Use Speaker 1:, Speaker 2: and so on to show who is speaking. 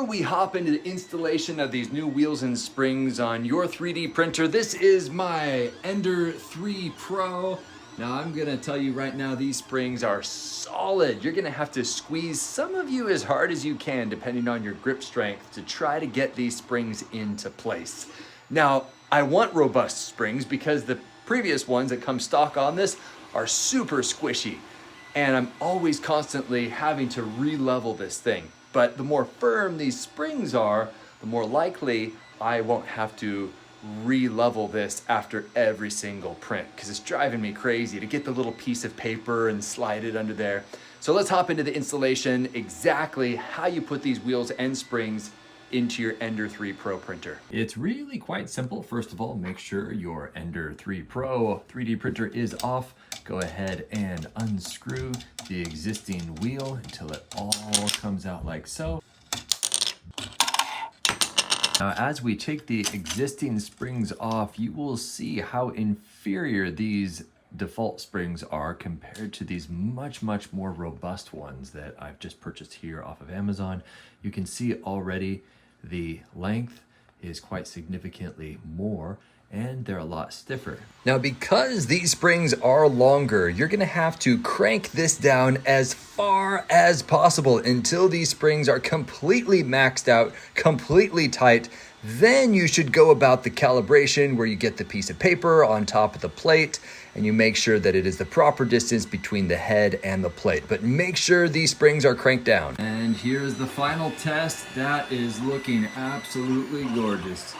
Speaker 1: before we hop into the installation of these new wheels and springs on your 3D printer, this is my Ender 3 Pro. Now I'm gonna tell you right now, these springs are solid. You're gonna have to squeeze, some of you as hard as you can, depending on your grip strength, to try to get these springs into place. Now, I want robust springs because the previous ones that come stock on this are super squishy. And I'm always constantly having to re-level this thing. But the more firm these springs are, the more likely I won't have to re-level this after every single print, because it's driving me crazy to get the little piece of paper and slide it under there. So let's hop into the installation, exactly how you put these wheels and springs into your Ender 3 Pro printer. It's really quite simple. First of all, make sure your Ender 3 Pro 3D printer is off. Go ahead and unscrew the existing wheel until it all comes out like so. Now, as we take the existing springs off, you will see how inferior these default springs are compared to these much more robust ones that I've just purchased here off of Amazon. You can see already the length is quite significantly more, and they're a lot stiffer. Now, because these springs are longer, you're gonna have to crank this down as far as possible until these springs are completely maxed out, completely tight. Then you should go about the calibration where you get the piece of paper on top of the plate and you make sure that it is the proper distance between the head and the plate. But make sure these springs are cranked down. And here's the final test. That is looking absolutely gorgeous.